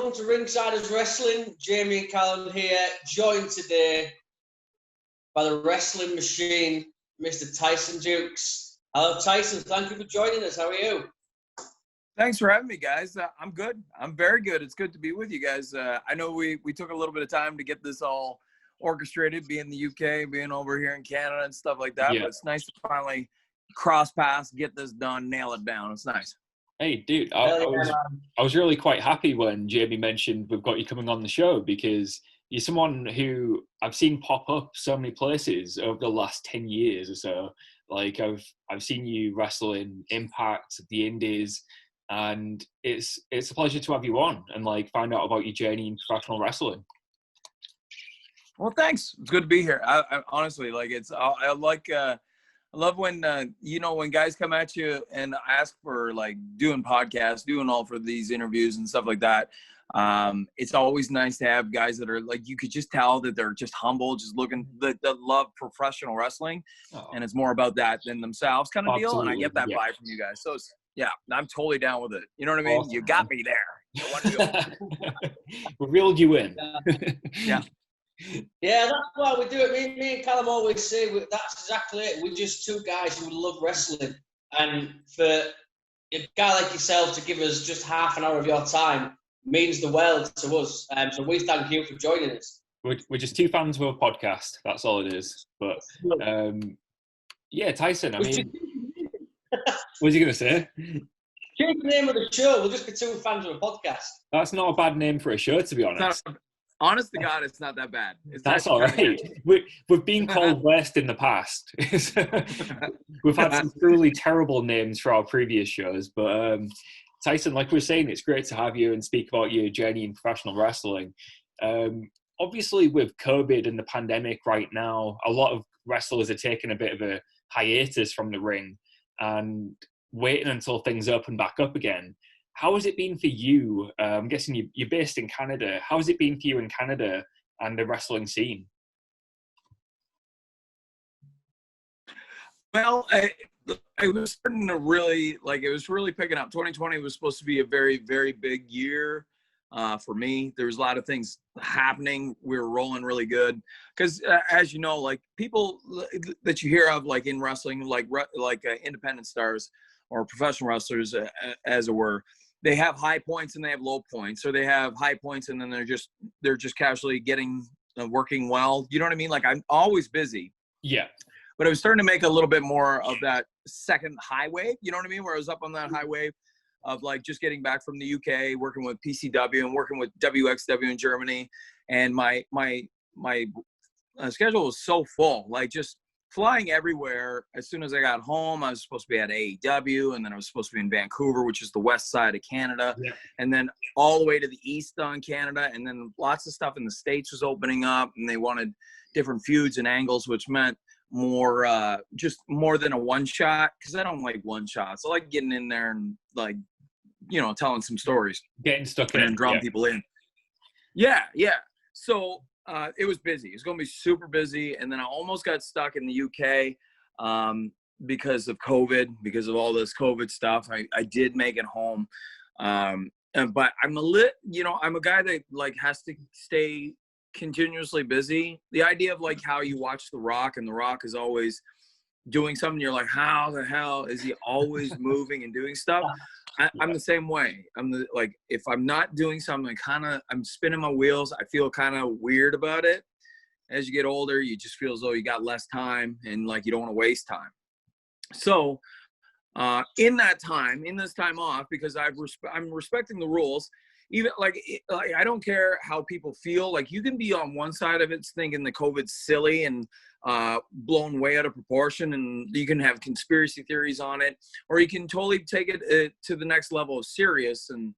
welcome to Ringsiders Wrestling. Jamie and Callum here, joined today by the wrestling machine, Mr. Tyson Dux. Hello, Tyson. Thank you for joining us. How are you? Thanks for having me, guys. I'm good. I'm very good. It's good to be with you guys. I know we took a little bit of time to get this all orchestrated, being in the UK, being over here in Canada and stuff like that. Yeah. But it's nice to finally cross paths, get this done, nail it down. It's nice. Hey, dude, I was really quite happy when Jamie mentioned we've got you coming on the show, because you're someone who I've seen pop up so many places over the last 10 years or so. Like I've seen you wrestle in Impact, the Indies, and it's a pleasure to have you on and like find out about your journey in professional wrestling. Well, thanks. It's good to be here. I honestly, like, I love when, when guys come at you and ask for like doing podcasts, doing all for these interviews and stuff like that. It's always nice to have guys that are like, you could just tell that they're just humble, just looking, that love professional wrestling. Oh. And it's more about that than themselves kind of deal. And I get that vibe from you guys. So yeah, I'm totally down with it. You know what I mean? Awesome. You got me there. We reeled you in. Yeah. Yeah, that's why we do it. Me and Callum always say that's exactly it. We're just two guys who love wrestling. And for a guy like yourself to give us just half an hour of your time means the world to us. So we thank you for joining us. We're just two fans of a podcast. That's all it is. But, yeah, Tyson, I mean... What was you going to say? Change the name of the show. We'll just be two fans of a podcast. That's not a bad name for a show, to be honest. Honest to God, it's not that bad. That's all right. We've been called West in the past. We've had some truly terrible names for our previous shows. But Tyson, like we were saying, it's great to have you and speak about your journey in professional wrestling. Obviously, with COVID and the pandemic right now, a lot of wrestlers are taking a bit of a hiatus from the ring and waiting until things open back up again. How has it been for you? I'm guessing you're based in Canada. How has it been for you in Canada and the wrestling scene? Well, I was starting to really, it was really picking up. 2020 was supposed to be a very, very big year for me. There was a lot of things happening. We were rolling really good. Because as you know, like people that you hear of like in wrestling, like independent stars or professional wrestlers, as it were, they have high points and they have low points, or they have high points and then they're just casually working well. You know what I mean? Like, I'm always busy. Yeah. But I was starting to make a little bit more of that second high wave. You know what I mean? Where I was up on that high wave of like just getting back from the UK, working with PCW and working with WXW in Germany. And my schedule was so full, like just flying everywhere. As soon as I got home, I was supposed to be at AEW, and then I was supposed to be in Vancouver, which is the west side of Canada, and then all the way to the east on Canada, and then lots of stuff in the States was opening up, and they wanted different feuds and angles, which meant just more than a one shot, because I don't like one shots. I like getting in there and like, telling some stories, getting stuck in, and drawing people in. Yeah. So it was busy. It was going to be super busy. And then I almost got stuck in the UK because of COVID, because of all this COVID stuff. I did make it home. But I'm I'm a guy that like has to stay continuously busy. The idea of like how you watch The Rock, and The Rock is always doing something. You're like, how the hell is he always moving and doing stuff? I'm the same way. If I'm not doing something, I'm spinning my wheels. I feel kind of weird about it. As you get older, you just feel as though you got less time and like you don't want to waste time. So in this time off, because I'm respecting the rules. Even like I don't care how people feel. Like, you can be on one side of it thinking the COVID's silly and blown way out of proportion, and you can have conspiracy theories on it, or you can totally take it to the next level of serious and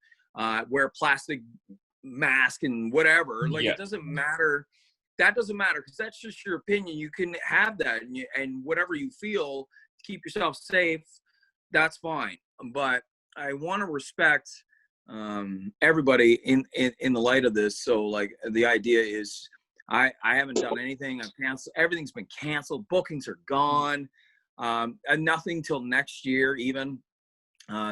wear plastic mask and whatever. Like, it doesn't matter. That doesn't matter, because that's just your opinion. You can have that, and whatever you feel, keep yourself safe. That's fine. But I want to respect everybody in the light of this. So like, the idea is I haven't done anything. I've canceled. Everything's been canceled. Bookings are gone. And nothing till next year even.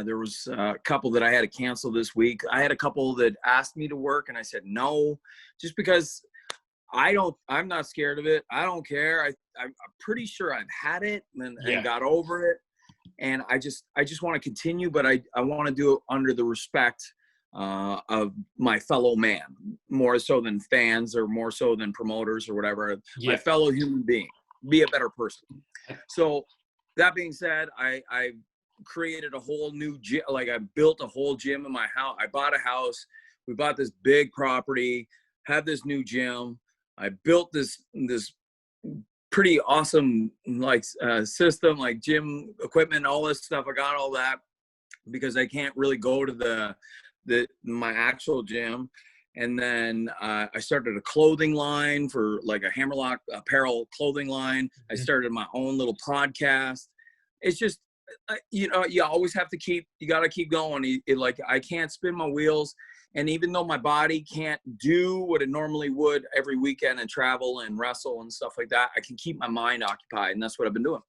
There was a couple that I had to cancel this week. I had a couple that asked me to work, and I said no, just because I'm not scared of it. I don't care. I'm pretty sure I've had it and got over it. And I just want to continue, but I want to do it under the respect of my fellow man, more so than fans or more so than promoters or whatever. My fellow human being, be a better person. So that being said, I created a whole new gym. Like, I built a whole gym in my house. I bought a house. We bought this big property, had this new gym. I built this pretty awesome system, like gym equipment, all this stuff. I got all that because I can't really go to my actual gym. And then I started a clothing line for like a Hammerlock apparel clothing line. I started my own little podcast. It's just, you always have to you got to keep going. I can't spin my wheels. And even though my body can't do what it normally would every weekend and travel and wrestle and stuff like that, I can keep my mind occupied. And that's what I've been doing.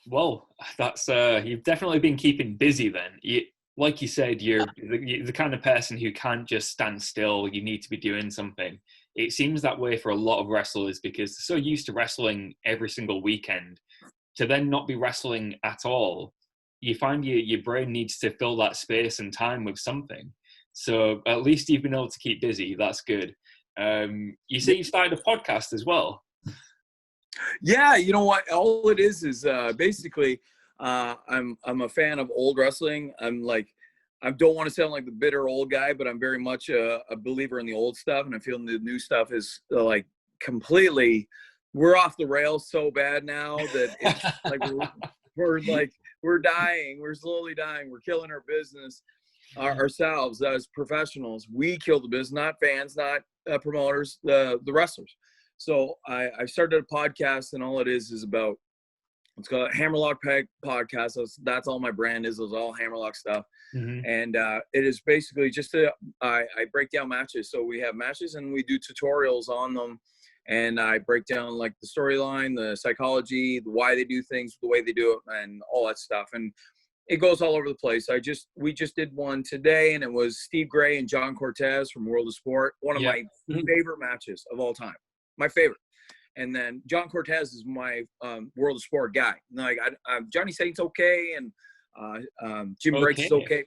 Well, that's, you've definitely been keeping busy then. Like you said, you're the kind of person who can't just stand still. You need to be doing something. It seems that way for a lot of wrestlers because they're so used to wrestling every single weekend. To then not be wrestling at all, you find your brain needs to fill that space and time with something. So at least you've been able to keep busy. That's good. You say you started a podcast as well. Yeah, you know what? All it is basically I'm a fan of old wrestling. I don't want to sound like the bitter old guy, but I'm very much a believer in the old stuff, and I feel the new stuff is like completely. We're off the rails so bad now that it's like we're dying. We're slowly dying. We're killing our business ourselves as professionals. We kill the business, not fans, not promoters, the wrestlers. So I started a podcast, and all it is about, it's called Hammerlock Podcast. That's all my brand is. It's all Hammerlock stuff. Mm-hmm. And it is basically just I break down matches. So we have matches and we do tutorials on them. And I break down like the storyline, the psychology, why they do things, the way they do it, and all that stuff. And it goes all over the place. We just did one today, and it was Steve Gray and John Cortez from World of Sport. One of my favorite matches of all time. My favorite. And then John Cortez is my World of Sport guy. Like Johnny Saint's okay, and Jim Breaks is okay,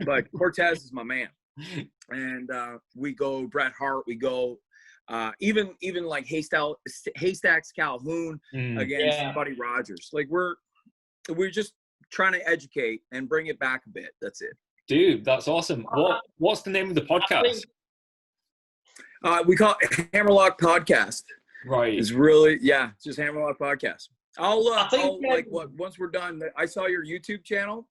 but Cortez is my man. And we go Bret Hart. We go. Even like Haystacks Calhoun against Buddy Rogers. Like we're just trying to educate and bring it back a bit. That's it. Dude, that's awesome. What's the name of the podcast? We call it Hammerlock Podcast. Right. It's really just Hammerlock Podcast. Once we're done, I saw your YouTube channel.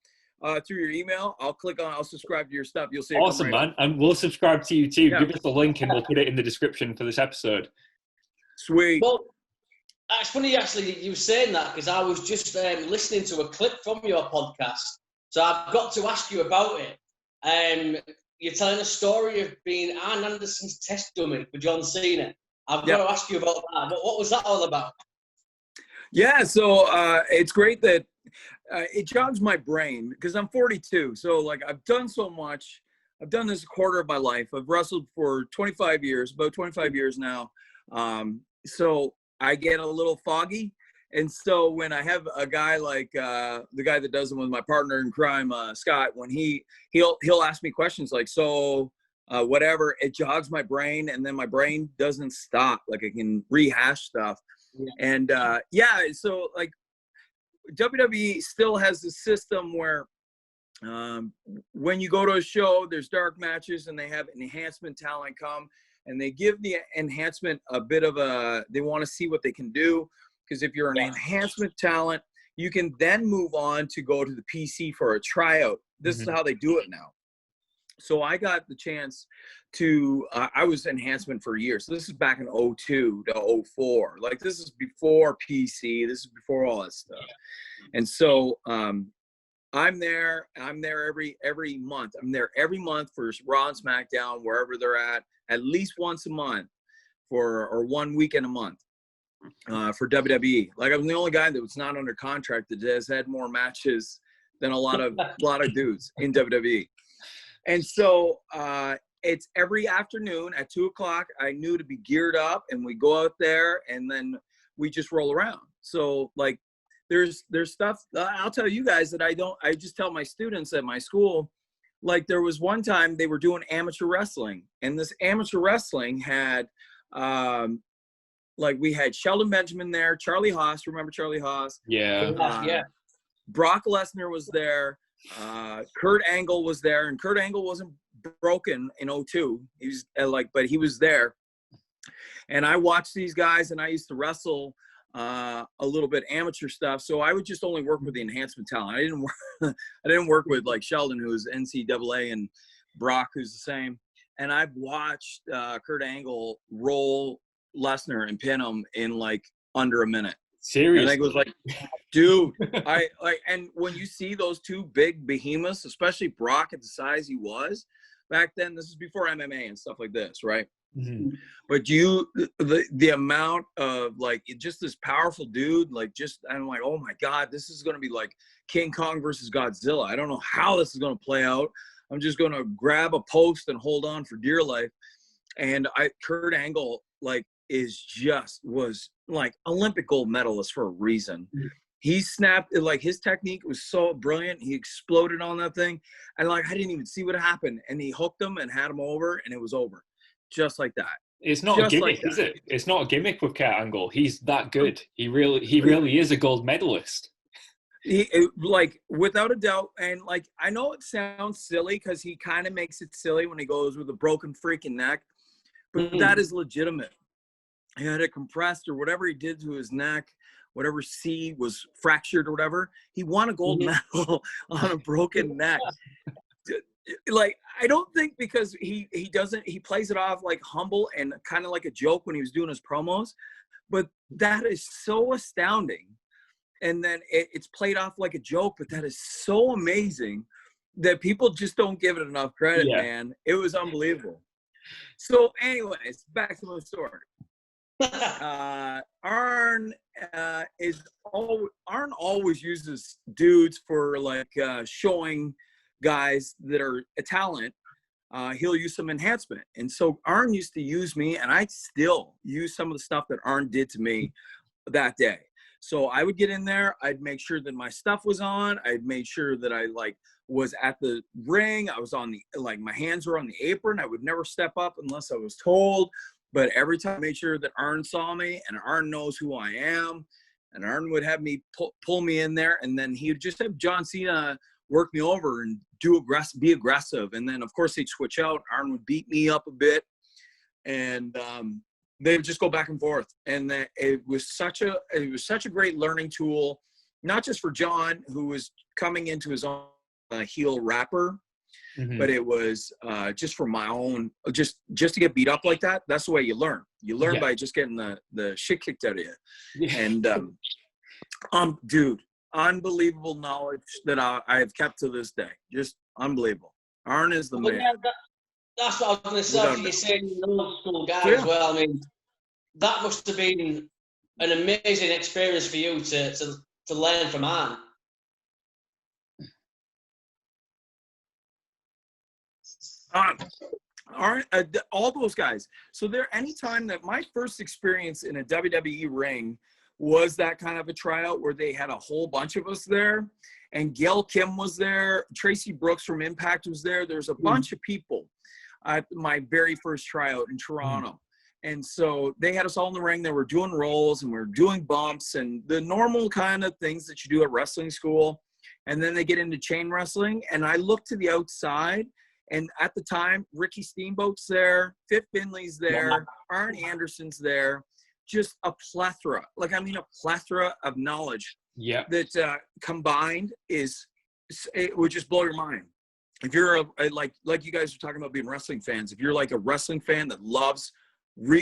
Through your email, I'll subscribe to your stuff. You'll see it. Awesome, man. And we'll subscribe to you too. Yeah. Give us the link and we'll put it in the description for this episode. Sweet. Well, it's funny actually you were saying that because I was just listening to a clip from your podcast. So I've got to ask you about it. You're telling a story of being Arn Anderson's test dummy for John Cena. I've got to ask you about that. What was that all about? Yeah, so it's great that it jogs my brain because I'm 42. So like I've done so much. I've done this a quarter of my life. I've wrestled for 25 years, about 25 years now. So I get a little foggy. And so when I have a guy like the guy that does them with my partner in crime, Scott, when he'll ask me questions like, whatever, it jogs my brain, and then my brain doesn't stop. Like I can rehash stuff. Yeah. And so like WWE still has this system where when you go to a show, there's dark matches, and they have enhancement talent come, and they give the enhancement a bit of they want to see what they can do. Because if you're an enhancement talent, you can then move on to go to the PC for a tryout. This is how they do it now. So I got the chance to, I was enhancement for years. So this is back in 02 to 04. Like this is before PC. This is before all that stuff. Yeah. And so I'm there every month. I'm there every month for Raw and SmackDown, wherever they're at least once a month or 1 weekend a month. For WWE. Like I'm the only guy that was not under contract that has had more matches than a lot of dudes in WWE. And so it's every afternoon at 2:00. I knew to be geared up, and we go out there, and then we just roll around. So like, there's stuff I'll tell you guys that I just tell my students at my school. Like, there was one time they were doing amateur wrestling, and this amateur wrestling had, like, we had Sheldon Benjamin there, Charlie Haas. Remember Charlie Haas? Yeah. Brock Lesnar was there. Kurt Angle was there, and Kurt Angle wasn't broken in 2002. He was but he was there. And I watched these guys, and I used to wrestle a little bit amateur stuff. So I would just only work with the enhancement talent. I didn't work with like Sheldon, who's NCAA, and Brock, who's the same. And I've watched Kurt Angle roll Lesnar and pin him in like under a minute. Seriously? And I was like, dude, and when you see those two big behemoths, especially Brock at the size he was back then, this is before MMA and stuff like this, right? Mm-hmm. But the amount of like, just this powerful dude, like, I'm like, oh my God, this is going to be like King Kong versus Godzilla. I don't know how this is going to play out. I'm just going to grab a post and hold on for dear life. And Kurt Angle, like, was like Olympic gold medalist for a reason. Mm-hmm. He snapped, like, his technique was so brilliant. He exploded on that thing. And like, I didn't even see what happened. And he hooked him and had him over, and it was over. Just like that. It's not just a gimmick, is it? It's not a gimmick with Kurt Angle. He's that good. He really is a gold medalist. He, like, without a doubt. And like, I know it sounds silly because he kind of makes it silly when he goes with a broken freaking neck, but that is legitimate. He had it compressed or whatever he did to his neck, whatever C was fractured or whatever. He won a gold medal on a broken neck. Like, I don't think because he plays it off like humble and kind of like a joke when he was doing his promos, but that is so astounding. And then it's played off like a joke, but that is so amazing that people just don't give it enough credit, man. It was unbelievable. So anyways, back to my story. Arn always uses dudes for like showing guys that are a talent. He'll use some enhancement, and so Arn used to use me, and I still use some of the stuff that Arn did to me that day. So I would get in there, I'd make sure that my stuff was on, I'd make sure that I like was at the ring, I was on the, like, my hands were on the apron. I would never step up unless I was told. But every time I made sure that Arn saw me, and Arn knows who I am, and Arn would have me pull me in there, and then he would just have John Cena work me over and be aggressive. And then, of course, they'd switch out. Arn would beat me up a bit, and they would just go back and forth. And it was such a great learning tool, not just for John, who was coming into his own heel rapper, but it was just for my own, just to get beat up like that. That's the way you learn. You learn by just getting the shit kicked out of you. And dude, unbelievable knowledge that I have kept to this day. Just unbelievable. Arn is the man. Yeah, that's what I was going to say. You're saying you're an old school guy as well. I mean, that must have been an amazing experience for you to learn from Arn. All those guys. So anytime that my first experience in a WWE ring was that kind of a tryout where they had a whole bunch of us there, and Gail Kim was there, Tracy Brooks from Impact was there. There's a bunch of people at my very first tryout in Toronto. And so they had us all in the ring. They were doing rolls, and we were doing bumps and the normal kind of things that you do at wrestling school. And then they get into chain wrestling, and I look to the outside, and at the time, Ricky Steamboat's there, Fit Finley's there, Arn Anderson's there, just a plethora. Like, I mean, a plethora of knowledge that combined it would just blow your mind. If you're like you guys are talking about being wrestling fans, if you're like a wrestling fan that loves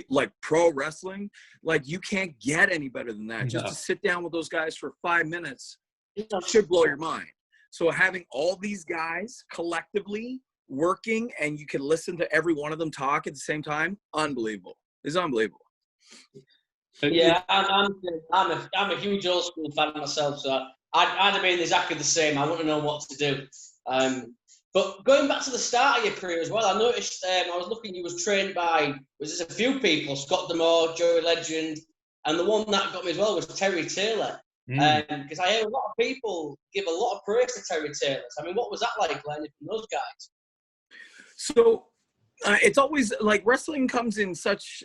like pro wrestling, like, you can't get any better than that. Just to sit down with those guys for 5 minutes, it should blow your mind. So having all these guys collectively working, and you can listen to every one of them talk at the same time, unbelievable. It's unbelievable. Yeah, I'm a huge old school fan myself, so I'd have been exactly the same. I wouldn't know what to do. But going back to the start of your career as well, I noticed I was looking. You was trained by a few people: Scott D'Amore, Joey Legend, and the one that got me as well was Terry Taylor. Because I hear a lot of people give a lot of praise to Terry Taylor. I mean, what was that like learning from those guys? So it's always like wrestling comes in such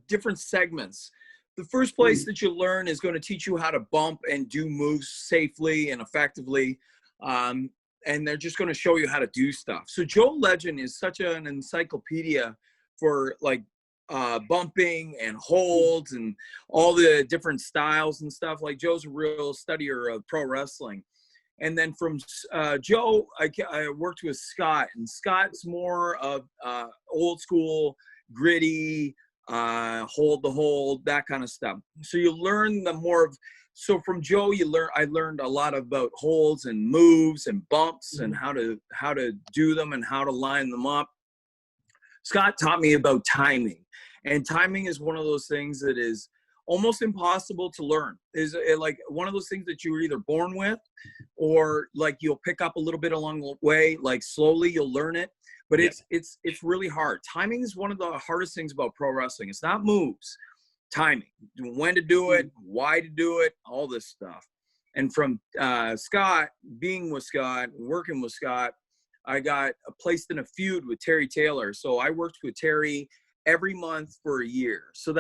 different segments. The first place that you learn is going to teach you how to bump and do moves safely and effectively. And they're just going to show you how to do stuff. So Joe Legend is such an encyclopedia for like bumping and holds and all the different styles and stuff. Like Joe's a real studier of pro wrestling. And then from Joe, I worked with Scott, and Scott's more of old school, gritty, hold the hold, that kind of stuff. So you learn the more of. So from Joe, I learned a lot about holds and moves and bumps and how to do them and how to line them up. Scott taught me about timing, and timing is one of those things that is almost impossible to learn. Is like one of those things that you were either born with, or like you'll pick up a little bit along the way. Like slowly you'll learn it, but it's really hard. Timing is one of the hardest things about pro wrestling. It's not moves. Timing, when to do it, why to do it, all this stuff. And from Scott, being with Scott, working with Scott, I got placed in a feud with Terry Taylor. So I worked with Terry every month for a year. So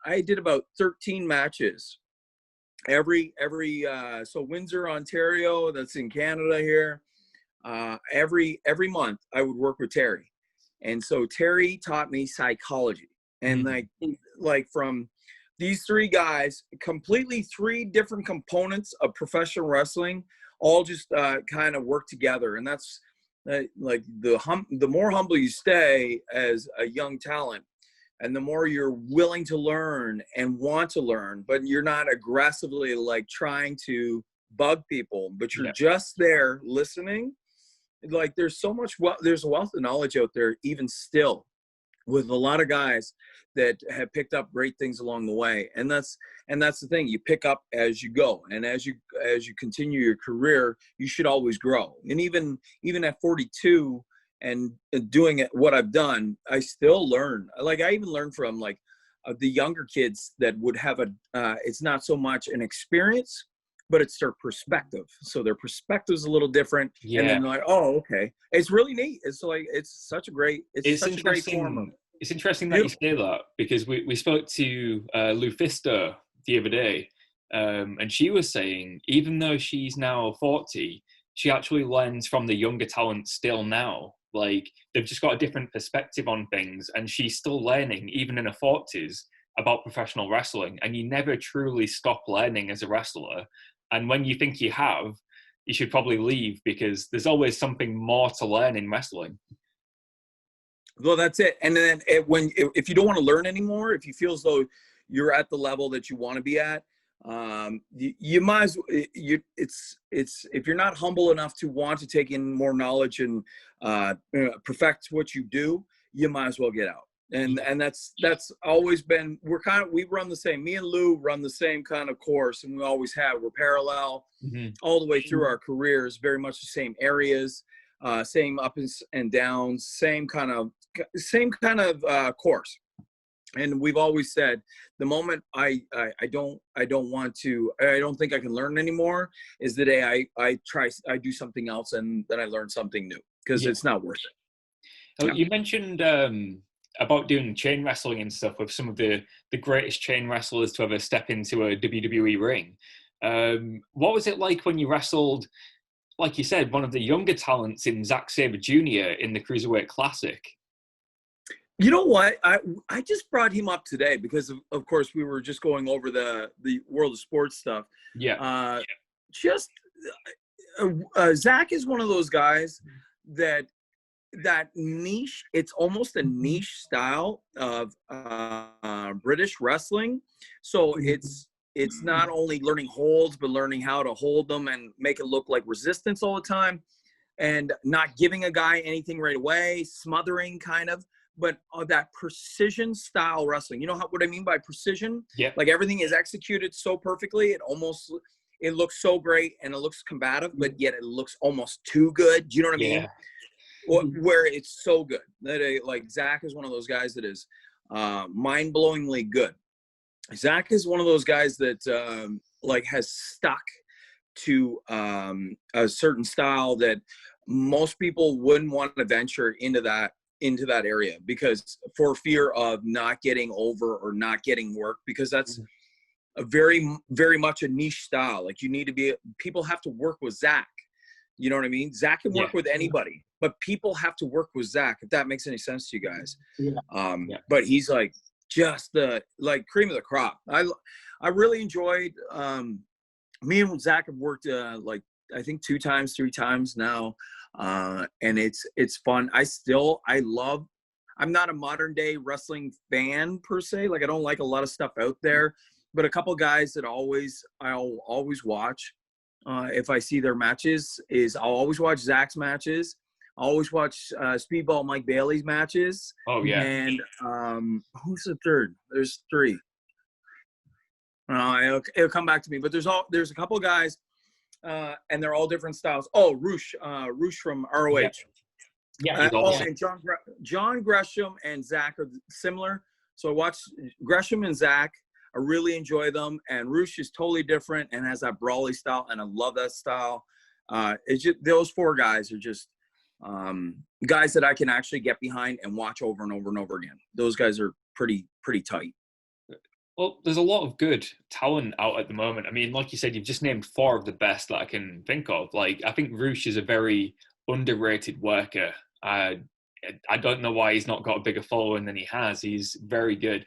I did about 13 matches so Windsor, Ontario, that's in Canada here. Every month I would work with Terry. And so Terry taught me psychology. And like from these three guys, completely three different components of professional wrestling, all just kind of work together. And that's like the more humble you stay as a young talent, and the more you're willing to learn and want to learn, but you're not aggressively like trying to bug people, but you're just there listening. Like there's so much, there's a wealth of knowledge out there, even still, with a lot of guys that have picked up great things along the way. And that's the thing, you pick up as you go. And as you continue your career, you should always grow. And even at 42 and doing it, what I've done, I still learn. Like I even learn from like the younger kids that would have it's not so much an experience, but it's their perspective. So their perspective is a little different. Yeah. And then they're like, oh, okay. It's really neat. It's like, it's such a great form of. It's interesting that you say that, because we spoke to Lufisto the other day, and she was saying, even though she's now 40, she actually learns from the younger talent still now. Like they've just got a different perspective on things, and she's still learning, even in her 40s, about professional wrestling. And you never truly stop learning as a wrestler. And when you think you have, you should probably leave, because there's always something more to learn in wrestling. Well, that's it. And then if you don't want to learn anymore, if you feel as though you're at the level that you want to be at, you might as well, if you're not humble enough to want to take in more knowledge and perfect what you do, you might as well get out. And that's always been, we run the same, me and Lou run the same kind of course, and we always have. We're parallel all the way through our careers, very much the same areas, same ups and downs, same kind of course. And we've always said, the moment I don't think I can learn anymore is the day I do something else and then I learn something new, because it's not worth it. Oh, you mentioned about doing chain wrestling and stuff with some of the greatest chain wrestlers to ever step into a WWE ring. What was it like when you wrestled, like you said, one of the younger talents in Zack Sabre Jr. in the Cruiserweight Classic? You know what? I just brought him up today because, of course, we were just going over the World of Sports stuff. Yeah. Zach is one of those guys that niche, it's almost a niche style of British wrestling. So it's not only learning holds, but learning how to hold them and make it look like resistance all the time, and not giving a guy anything right away, smothering kind of, but that precision style wrestling. You know what I mean by precision? Yeah. Like everything is executed so perfectly. it looks so great and it looks combative, but yet it looks almost too good. Do you know what I mean? Where it's so good that like Zack is one of those guys that is mind-blowingly good. Zack is one of those guys that like has stuck to a certain style that most people wouldn't want to venture into that area, because for fear of not getting over or not getting work, because that's a very, very much a niche style. Like, you need to be, people have to work with Zack. You know what I mean? Zack can work with anybody, but people have to work with Zack, if that makes any sense to you guys. But he's like just the like cream of the crop. I really enjoyed me and Zack have worked like I think 2 times, 3 times now. And it's fun. I'm not a modern day wrestling fan per se. Like, I don't like a lot of stuff out there, but a couple guys that I'll always watch if I see their matches is I'll always watch Zack's matches. I'll always watch Speedball Mike Bailey's matches. Oh yeah. And who's the third? There's 3. It'll come back to me, but there's a couple guys and they're all different styles. Oh, Roosh from ROH. And John Gresham and Zack are similar. So I watch Gresham and Zack. I really enjoy them. And Roosh is totally different and has that brawly style, and I love that style. It's just those 4 guys are just guys that I can actually get behind and watch over and over and over again. Those guys are pretty tight. Well, there's a lot of good talent out at the moment. I mean, like you said, you've just named 4 of the best that I can think of. Like, I think Roosh is a very underrated worker. I don't know why he's not got a bigger following than he has. He's very good.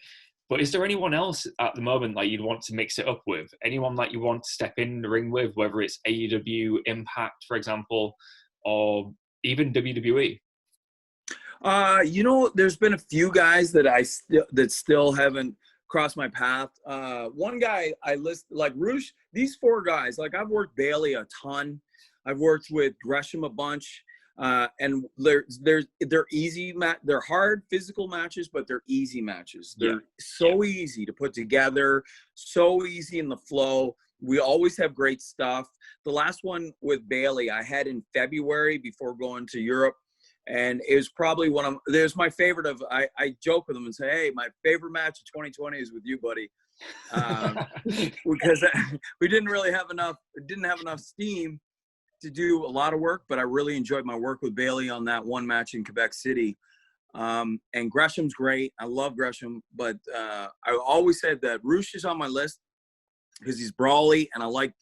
But is there anyone else at the moment that you'd want to mix it up with? Anyone that you want to step in the ring with, whether it's AEW, Impact, for example, or even WWE? There's been a few guys that still haven't crossed my path. One guy I list, like Roosh, these 4 guys, like I've worked Bailey a ton. I've worked with Gresham a bunch. And they're easy. They're hard physical matches, but they're easy matches. They're so easy to put together, so easy in the flow. We always have great stuff. The last one with Bailey I had in February before going to Europe, and it was probably there's my favorite of. I joke with them and say, "Hey, my favorite match of 2020 is with you, buddy," because we didn't have enough steam to do a lot of work, but I really enjoyed my work with Bailey on that one match in Quebec City. And Gresham's great. I love Gresham, but I always said that Roosh is on my list because he's brawly, and I like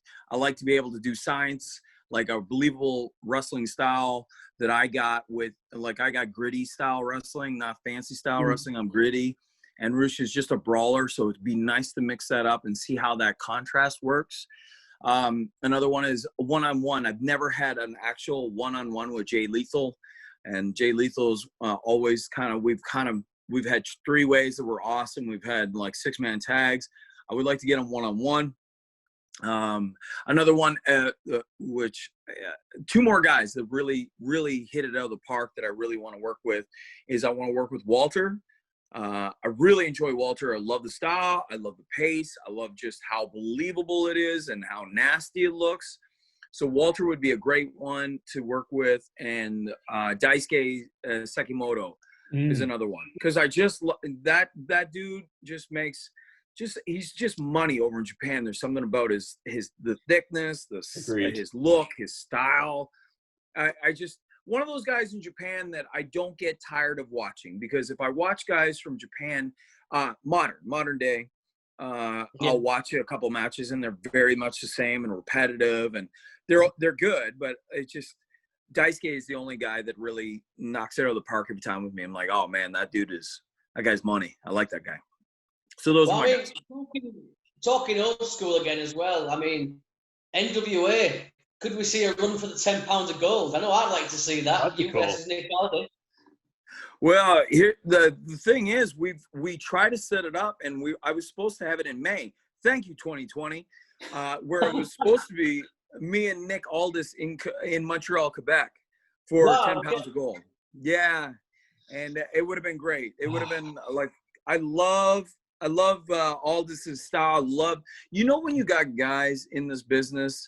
to be able to do science, like a believable wrestling style that I got I got gritty style wrestling, not fancy style wrestling. I'm gritty, and Roosh is just a brawler, so it'd be nice to mix that up and see how that contrast works. Another one is one-on-one. I've never had an actual one-on-one with Jay Lethal, and Jay Lethal's always we've had 3 ways that were awesome. We've had like 6-man tags. I would like to get him one-on-one. Another one, which 2 more guys that really, really hit it out of the park that I really want to work with is I want to work with Walter. I really enjoy Walter. I love the style. I love the pace. I love just how believable it is and how nasty it looks. So Walter would be a great one to work with. And Daisuke Sekimoto is another one. Because I just that dude just makes he's just money over in Japan. There's something about the thickness, his look, his style. I just one of those guys in Japan that I don't get tired of watching, because if I watch guys from Japan, modern day, I'll watch a couple matches and they're very much the same and repetitive, and they're good, but it's just Daisuke is the only guy that really knocks it out of the park every time with me. I'm like, oh man, that guy's money. I like that guy. So those are my guys. Talking old school again as well. I mean, NWA. Could we see a run for the 10 pounds of gold? I know I'd like to see that. You versus Nick Aldis. Well, here the thing is, we try to set it up, and I was supposed to have it in May. Thank you, 2020, where it was supposed to be me and Nick Aldis in Montreal, Quebec, for 10 pounds of gold. Yeah, and it would have been great. It would have been like I love I love Aldis's style. You know, when you got guys in this business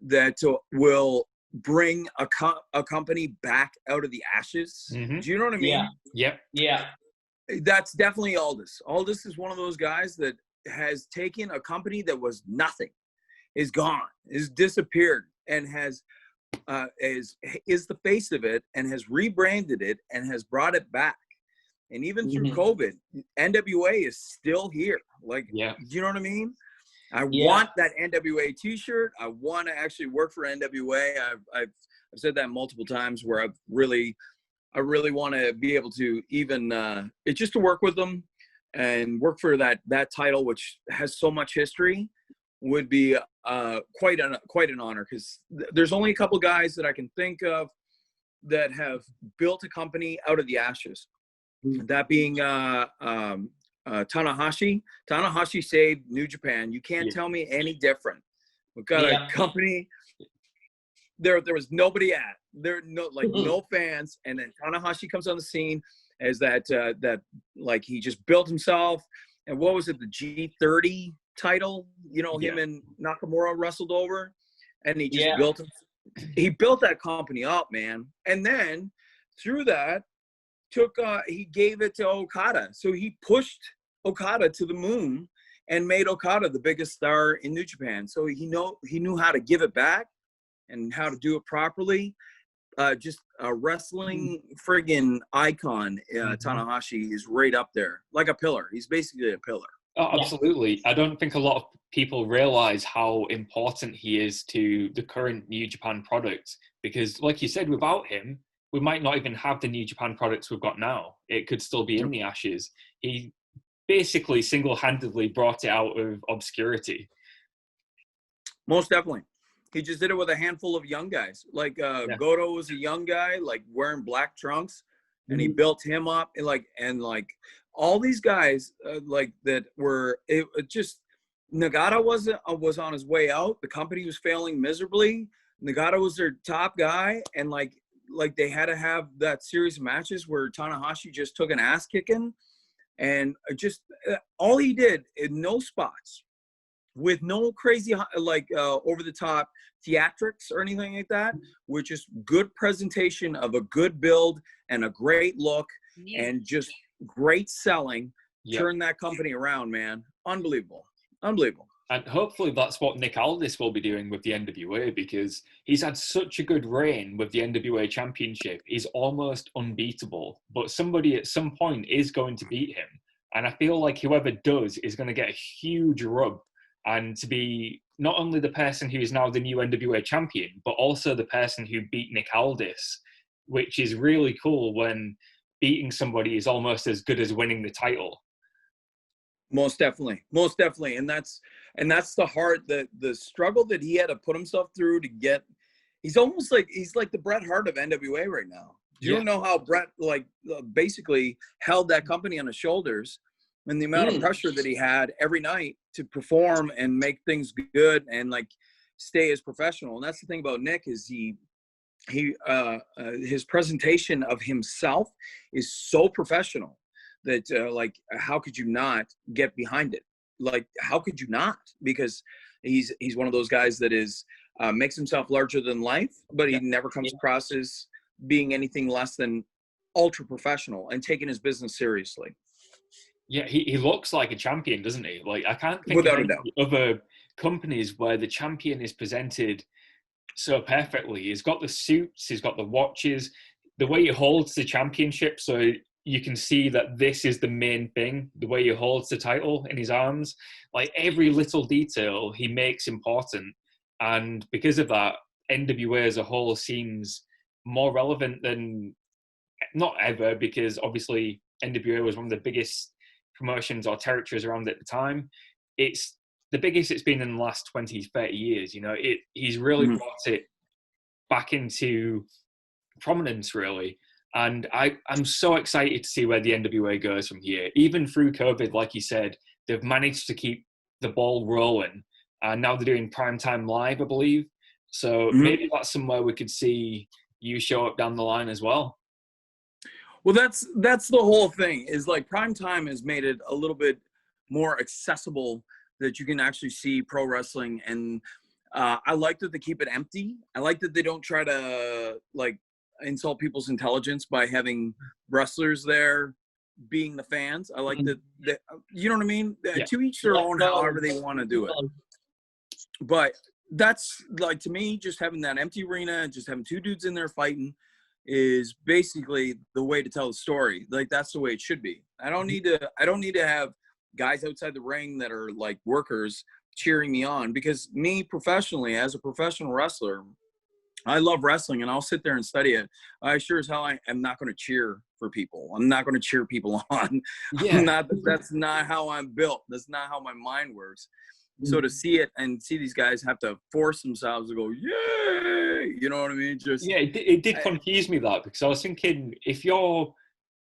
that will bring a company back out of the ashes. Mm-hmm. Do you know what I mean? Yeah. Yep. Yeah. That's definitely Aldis. Aldis is one of those guys that has taken a company that was nothing, is gone, is disappeared, and has is the face of it, and has rebranded it and has brought it back. And even through COVID, NWA is still here. Like, yeah. Do you know what I mean? I want that NWA T-shirt. I want to actually work for NWA. I've said that multiple times where I really want to be able to even just to work with them and work for that title, which has so much history, would be quite an honor, because there's only a couple guys that I can think of that have built a company out of the ashes. That being Tanahashi. Tanahashi saved New Japan. You can't tell me any different. We've got a company. There was nobody at. There no fans, and then Tanahashi comes on the scene as that like he just built himself. And what was it, the G30 title? You know, him and Nakamura wrestled over, and he just built him. He built that company up, man. And then through that, he gave it to Okada. So he pushed Okada to the moon and made Okada the biggest star in New Japan. So he knew how to give it back and how to do it properly. Just a wrestling friggin' icon. Tanahashi is right up there, like a pillar. He's basically a pillar. Oh, absolutely. I don't think a lot of people realize how important he is to the current New Japan product, because like you said, without him, we might not even have the New Japan products we've got now. It could still be in the ashes. He basically single-handedly brought it out of obscurity. Most definitely. He just did it with a handful of young guys. Like Goto was a young guy, like wearing black trunks, and he built him up. And all these guys, Nagata was on his way out. The company was failing miserably. Nagata was their top guy, and like they had to have that series of matches where Tanahashi just took an ass kicking, and just all he did in no spots, with no crazy over the top theatrics or anything like that, with just good presentation of a good build and a great look and just great selling. Turn that company around, man. Unbelievable. And hopefully that's what Nick Aldis will be doing with the NWA, because he's had such a good reign with the NWA Championship. He's almost unbeatable, but somebody at some point is going to beat him. And I feel like whoever does is going to get a huge rub, and to be not only the person who is now the new NWA champion, but also the person who beat Nick Aldis, which is really cool when beating somebody is almost as good as winning the title. Most definitely. And that's the struggle that he had to put himself through to get. He's like the Bret Hart of NWA right now. Do you know how Bret basically held that company on his shoulders, and the amount of pressure that he had every night to perform and make things good and stay as professional. And that's the thing about Nick, is his presentation of himself is so professional that how could you not get behind it? How could you not? Because he's one of those guys that is makes himself larger than life, but he never comes across as being anything less than ultra professional and taking his business seriously. Yeah, he looks like a champion, doesn't he? I can't think of any other companies where the champion is presented so perfectly. He's got the suits, he's got the watches, the way he holds the championship, so you can see that this is the main thing, the way he holds the title in his arms. Every little detail he makes important. And because of that, NWA as a whole seems more relevant than not ever, because obviously NWA was one of the biggest promotions or territories around at the time. It's the biggest it's been in the last 20, 30 years. He's really brought it back into prominence, really. And I'm so excited to see where the NWA goes from here. Even through COVID, like you said, they've managed to keep the ball rolling. And now they're doing Primetime Live, I believe. So maybe that's somewhere we could see you show up down the line as well. Well, that's the whole thing, is Primetime has made it a little bit more accessible, that you can actually see pro wrestling. And I like that they keep it empty. I like that they don't try to like insult people's intelligence by having wrestlers there being the fans. I like that, you know what I mean? Yeah. To each their own, however they want to do it. But that's like, to me, just having that empty arena, just having two dudes in there fighting is basically the way to tell the story. Like, that's the way it should be. I don't need to have guys outside the ring that are like workers cheering me on, because me professionally, as a professional wrestler, I love wrestling and I'll sit there and study it. I sure as hell I am not going to cheer for people. I'm not going to cheer people on. Yeah. That's not how I'm built. That's not how my mind works. So to see it and see these guys have to force themselves to go, yay, you know what I mean? Just yeah, it did confuse me, that, because I was thinking, if you're,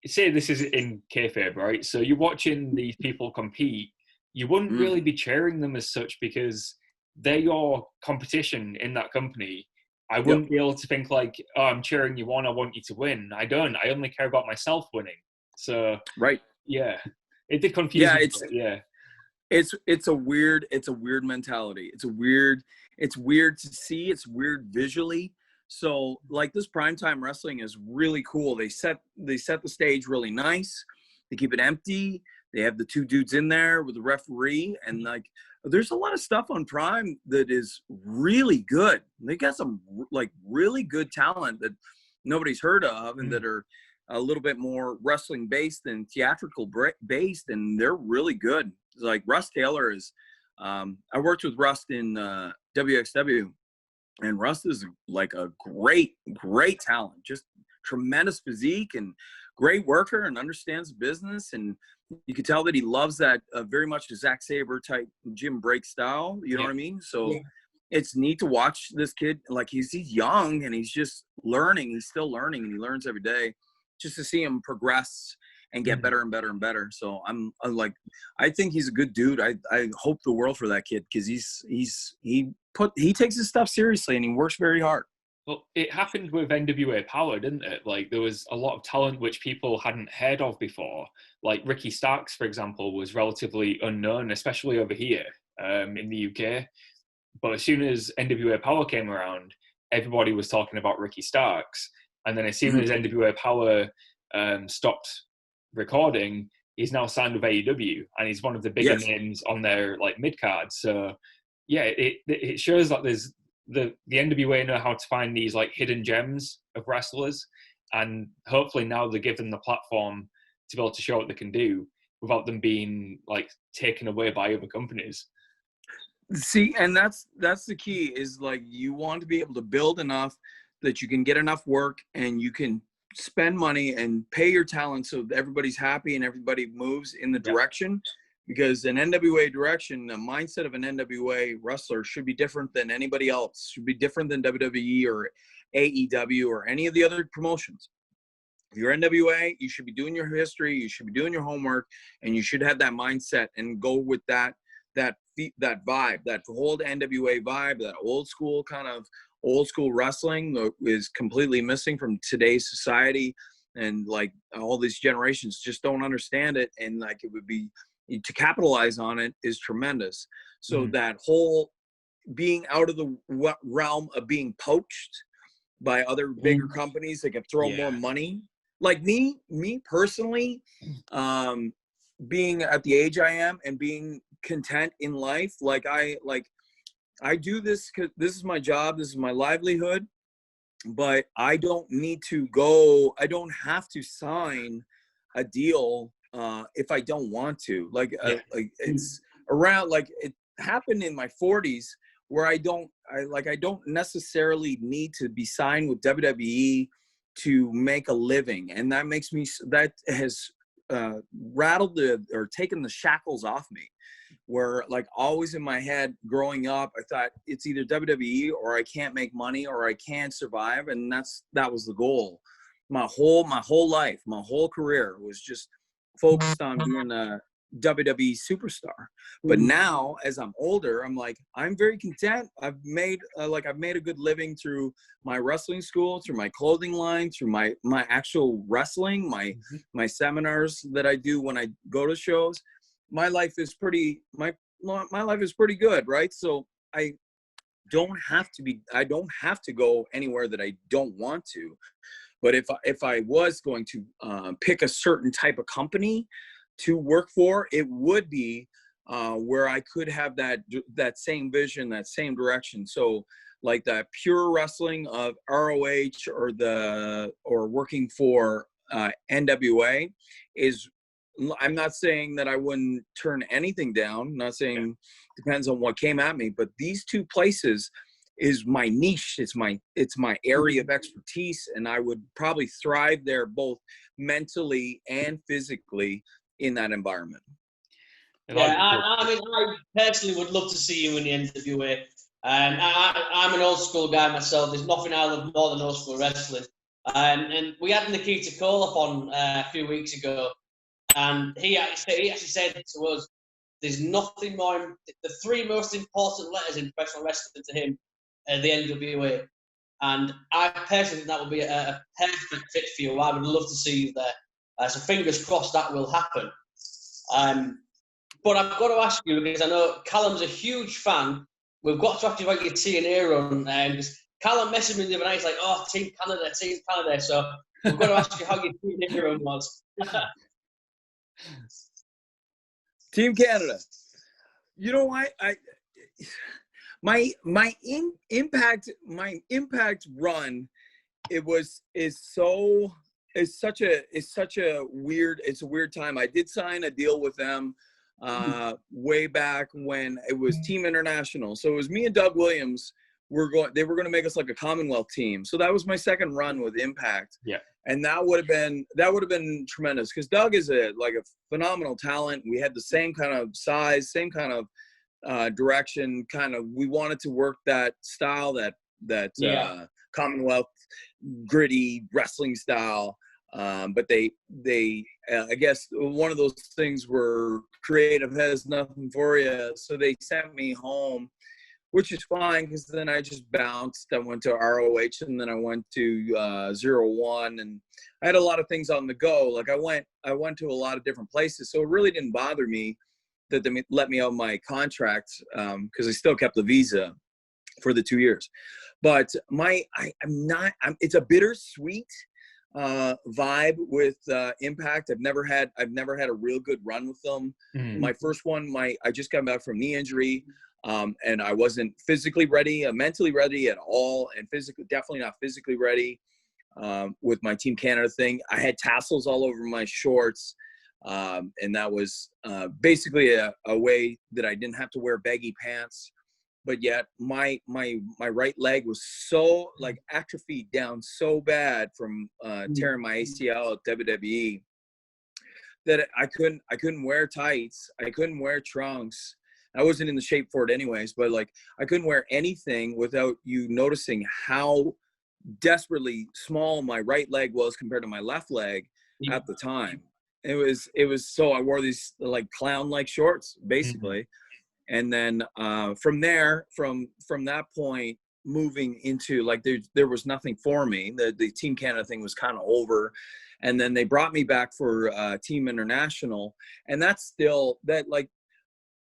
say this is in kayfabe, right? So you're watching these people compete, you wouldn't really be cheering them as such, because they're your competition in that company. I wouldn't be able to think like, oh, I'm cheering you on, I want you to win. I don't. I only care about myself winning. So right. Yeah, it did confuse me. It's a weird mentality. It's weird to see. It's weird visually. So like, this primetime wrestling is really cool. They set the stage really nice. They keep it empty. They have the two dudes in there with the referee, and like, there's a lot of stuff on Prime that is really good. They got some like really good talent that nobody's heard of, and that are a little bit more wrestling based than theatrical based, and they're really good. Like Russ Taylor is, I worked with Russ in WXW, and Russ is like a great talent, just tremendous physique and great worker, and understands business. And you can tell that he loves that very much the Zack Sabre type gym break style. You know what I mean? So it's neat to watch this kid. Like, he's young and he's just learning. He's still learning, and he learns every day. Just to see him progress and get better and better and better. So I'm like, I think he's a good dude. I hope the world for that kid, because he takes his stuff seriously and he works very hard. Well, it happened with NWA Power, didn't it? Like, there was a lot of talent which people hadn't heard of before. Like Ricky Starks, for example, was relatively unknown, especially over here in the UK. But as soon as NWA Power came around, everybody was talking about Ricky Starks. And then as soon as NWA Power stopped recording, he's now signed with AEW, and he's one of the bigger names on their like mid card. So yeah, it shows that there's the NWA know how to find these like hidden gems of wrestlers, and hopefully now they give them the platform to be able to show what they can do without them being like taken away by other companies. See, and that's the key, is like, you want to be able to build enough that you can get enough work and you can spend money and pay your talent so that everybody's happy and everybody moves in the direction. Because an NWA direction, the mindset of an NWA wrestler should be different than anybody else, should be different than WWE or AEW or any of the other promotions. If you're NWA, you should be doing your history, you should be doing your homework, and you should have that mindset and go with that vibe, that whole NWA vibe, that old school wrestling is completely missing from today's society. And like, all these generations just don't understand it. And like, it would be, to capitalize on it is tremendous. So that whole being out of the realm of being poached by other bigger companies that can throw more money. Like me personally, being at the age I am and being content in life, like I do this because this is my job, this is my livelihood, but I don't have to sign a deal if I don't want to. Like it's around, like, it happened in my 40s where I don't necessarily need to be signed with WWE to make a living, and that has rattled or taken the shackles off me. Where, like, always in my head growing up, I thought it's either WWE or I can't make money or I can't survive, and that was the goal. My whole life, my whole career was just focused on being a WWE superstar. But now, as I'm older, I'm like, I'm very content. I've made a good living through my wrestling school, through my clothing line, through my actual wrestling, my seminars that I do when I go to shows. my life is pretty good, right? So I don't have to go anywhere that I don't want to. But if I was going to pick a certain type of company to work for, it would be where I could have that same vision, that same direction. So like that pure wrestling of ROH or working for NWA is. I'm not saying that I wouldn't turn anything down. I'm not saying depends on what came at me, but these two places is my niche. It's my area of expertise, and I would probably thrive there both mentally and physically in that environment. Yeah, I mean, I personally would love to see you in the NWA. I'm an old school guy myself. There's nothing I love more than old school wrestling. And we had Nikita Koloff on a few weeks ago, and he actually said to us, there's nothing more, the three most important letters in professional wrestling to him are the NWA. And I personally think that would be a perfect fit for you. I would love to see you there. So fingers crossed that will happen. But I've got to ask you, because I know Callum's a huge fan, we've got to ask you about your TNA run. Because Callum messaged me the other night, he's like, oh, Team Canada. So we've got to ask you how your TNA run was. Team Canada. You know what? My impact run, it's a weird time. I did sign a deal with them way back when it was Team International. So it was me and Doug Williams. They were going to make us like a Commonwealth team. So that was my second run with Impact. Yeah. And that would have been tremendous because Doug is a phenomenal talent. We had the same kind of size, same kind of direction. We wanted to work that style, that Commonwealth gritty wrestling style. But they I guess one of those things where creative has nothing for you. So they sent me home, which is fine because then I just bounced. I went to ROH and then I went to 01, and I had a lot of things on the go. Like I went to a lot of different places, so it really didn't bother me that they let me out my contract because I still kept the visa for the 2 years. But it's a bittersweet vibe with Impact. I've never had a real good run with them. My first one, I just got back from knee injury. And I wasn't physically ready, mentally ready at all, and definitely not physically ready with my Team Canada thing. I had tassels all over my shorts, and that was basically a way that I didn't have to wear baggy pants. But yet my right leg was so atrophied down so bad from tearing my ACL at WWE that I couldn't wear tights. I couldn't wear trunks. I wasn't in the shape for it anyways, but I couldn't wear anything without you noticing how desperately small my right leg was compared to my left leg at the time. It was so I wore these clown-like shorts basically. And then from that point moving into there was nothing for me. The Team Canada thing was kind of over. And then they brought me back for Team International, and that's still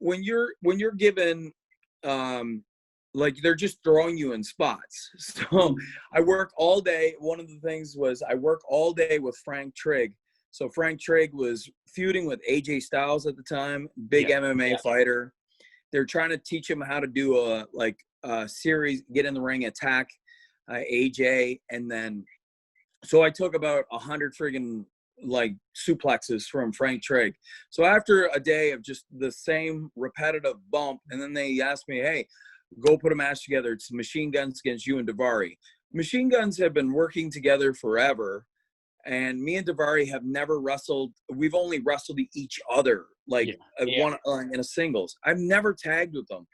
when you're given they're just throwing you in spots. So I work all day. One of the things was I work all day with Frank Trigg. So Frank Trigg was feuding with AJ Styles at the time, big MMA fighter. They're trying to teach him how to do a series, get in the ring, attack AJ, and then so I took about 100 friggin' suplexes from Frank Trigg. So after a day of just the same repetitive bump, and then they asked me, hey, go put a match together. It's Machine Guns against you and Daivari. Machine Guns have been working together forever, and me and Daivari have never wrestled. We've only wrestled each other one in a singles. I've never tagged with them.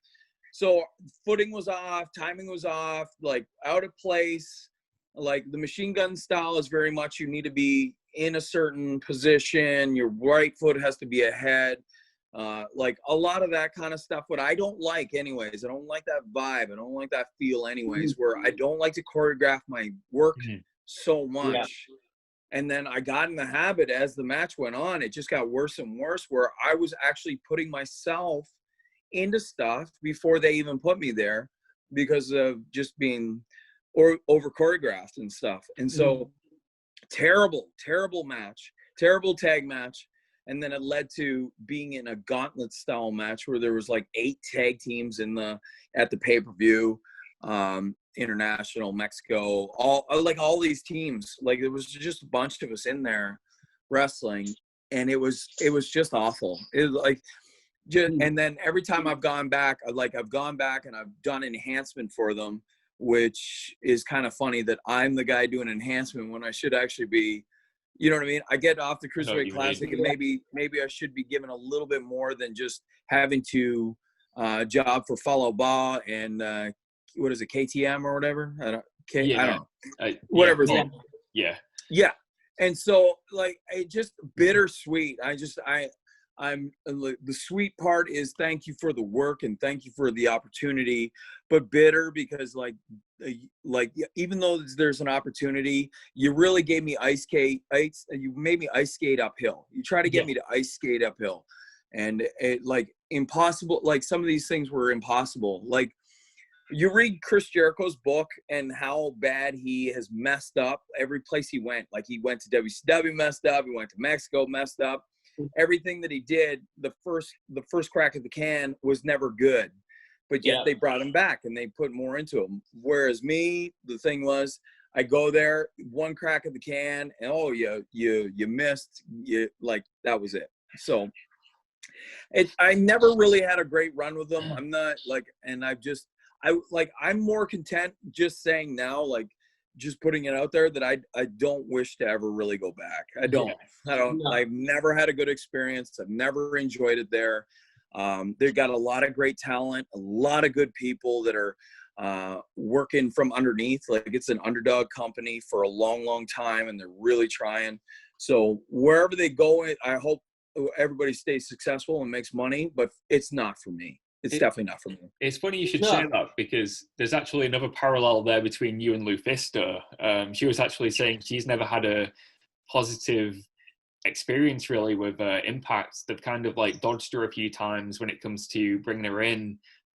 So footing was off, timing was off, out of place. The Machine Gun style is very much you need to be in a certain position. Your right foot has to be ahead. A lot of that kind of stuff, what I don't like anyways. I don't like that vibe. I don't like that feel anyways, where I don't like to choreograph my work so much. And then I got in the habit as the match went on, it just got worse and worse, where I was actually putting myself into stuff before they even put me there because of just being over choreographed and stuff. And so terrible match, terrible tag match. And then it led to being in a gauntlet style match where there was like 8 tag teams at the pay-per-view, international, Mexico, all these teams. Like there was just a bunch of us in there wrestling, and it was just awful. It was like and then every time I've gone back and I've done enhancement for them, which is kind of funny that I'm the guy doing enhancement when I should actually be, you know what I mean? I get off the Cruiserweight Classic, and maybe I should be given a little bit more than just having to job for Follow Ba and what is it, KTM or whatever? I don't know. Whatever. Yeah. And so like it just bittersweet. I'm the sweet part is thank you for the work and thank you for the opportunity, but bitter because like even though there's an opportunity, you really gave me you made me ice skate uphill. You try to get me to ice skate uphill, and it like impossible. Like some of these things were impossible. Like you read Chris Jericho's book and how bad he has messed up every place he went. Like he went to WCW, messed up. He went to Mexico, messed up. Everything that he did, the first crack at the can was never good, but yet they brought him back and they put more into him. Whereas me, the thing was, I go there, one crack at the can, and you missed, like that was it. So I never really had a great run with them. I'm not like, and I'm more content just saying now, like, just putting it out there that I don't wish to ever really go back. I don't. No. I've never had a good experience. I've never enjoyed it there. They've got a lot of great talent, a lot of good people that are working from underneath. Like it's an underdog company for a long, long time, and they're really trying. So wherever they go, I hope everybody stays successful and makes money, but it's not for me. It's definitely not for me. It's funny you should say that because there's actually another parallel there between you and Lufisto. She was actually saying she's never had a positive experience really with Impact. They've kind of like dodged her a few times when it comes to bringing her in,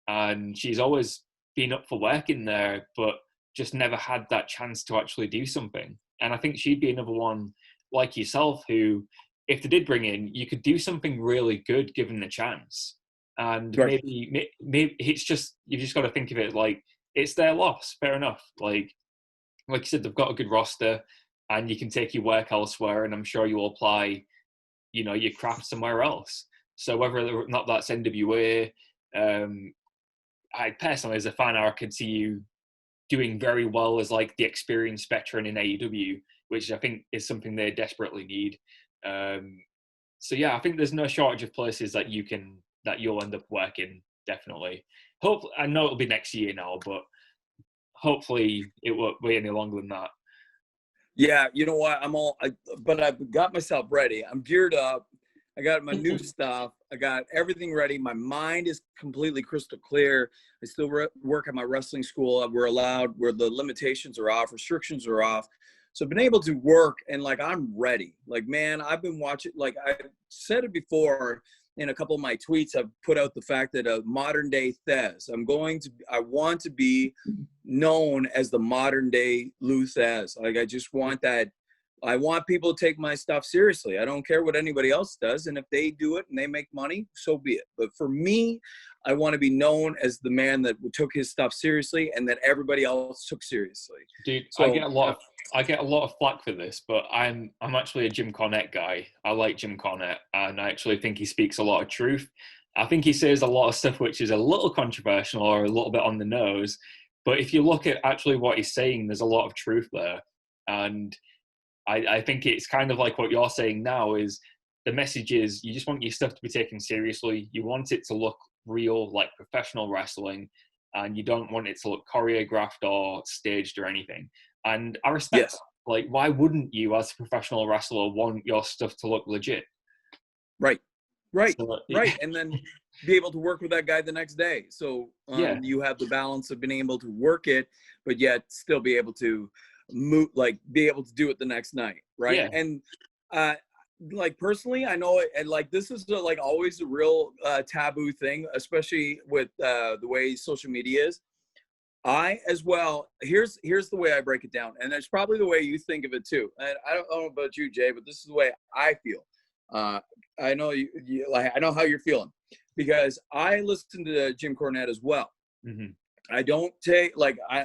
and she's always been up for working there, but just never had that chance to actually do something. And I think she'd be another one like yourself who, if they did bring in, you could do something really good given the chance. And maybe it's just, you've just got to think of it like it's their loss. Fair enough. Like you said, they've got a good roster and you can take your work elsewhere, and I'm sure you'll apply, your craft somewhere else. So whether or not that's NWA, I personally, as a fan, I could see you doing very well as like the experienced veteran in AEW, which I think is something they desperately need. So yeah, I think there's no shortage of places that you'll end up working, definitely. I know it'll be next year now, but hopefully it won't be any longer than that. Yeah, you know what? But I've got myself ready. I'm geared up. I got my new stuff. I got everything ready. My mind is completely crystal clear. I still work at my wrestling school. We're allowed, where the limitations are off, restrictions are off. So I've been able to work, and like I'm ready. Like, man, I've been watching, like I said it before, in a couple of my tweets, I've put out the fact that a modern day Thez, I want to be known as the modern day Lou Thez. Like, I just want that. I want people to take my stuff seriously. I don't care what anybody else does. And if they do it and they make money, so be it. But for me, I want to be known as the man that took his stuff seriously and that everybody else took seriously. Dude, so, I get a lot of flack for this, but I'm actually a Jim Cornette guy. I like Jim Cornette, and I actually think he speaks a lot of truth. I think he says a lot of stuff which is a little controversial or a little bit on the nose, but if you look at actually what he's saying, there's a lot of truth there. And I think it's kind of like what you're saying now is the message is you just want your stuff to be taken seriously. You want it to look real, like professional wrestling, and you don't want it to look choreographed or staged or anything. And I respect that. Like, why wouldn't you, as a professional wrestler, want your stuff to look legit? Right. And then be able to work with that guy the next day. So you have the balance of being able to work it, but yet still be able to move, like be able to do it the next night. right? Yeah. And like personally, I know it, and like this is like always a real taboo thing, especially with the way social media is. I as well. Here's the way I break it down, and it's probably the way you think of it too. And I don't know about you, Jay, but this is the way I feel. I know you like I know how you're feeling because I listen to Jim Cornette as well. Mm-hmm. I don't take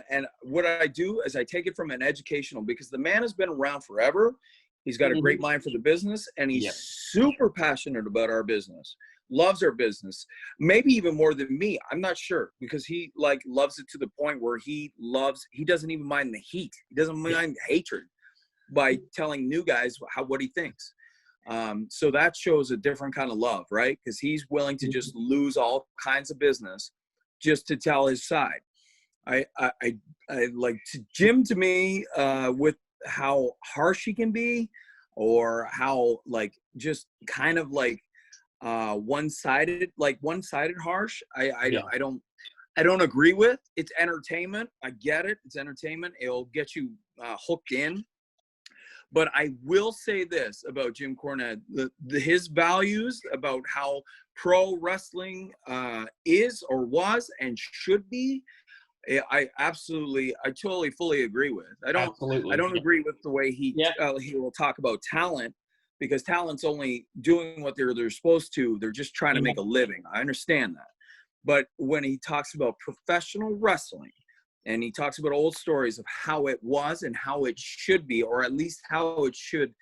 and what I do is I take it from an educational because the man has been around forever. He's got a great mind for the business, and he's super passionate about our business. Loves our business, maybe even more than me. I'm not sure because he like loves it to the point where he doesn't even mind the heat. He doesn't mind hatred by telling new guys what he thinks. So that shows a different kind of love, right? Because he's willing to just lose all kinds of business just to tell his side. I like Jim to me with how harsh he can be, or how like just kind of like one-sided harsh. I don't agree with. It's entertainment. I get it. It's entertainment. It'll get you hooked in. But I will say this about Jim Cornette: his values about how pro wrestling is or was and should be. I totally fully agree with. I don't agree with the way he will talk about talent, because talent's only doing what they're supposed to. They're just trying to make a living. I understand that. But when he talks about professional wrestling and he talks about old stories of how it was and how it should be, or at least how it should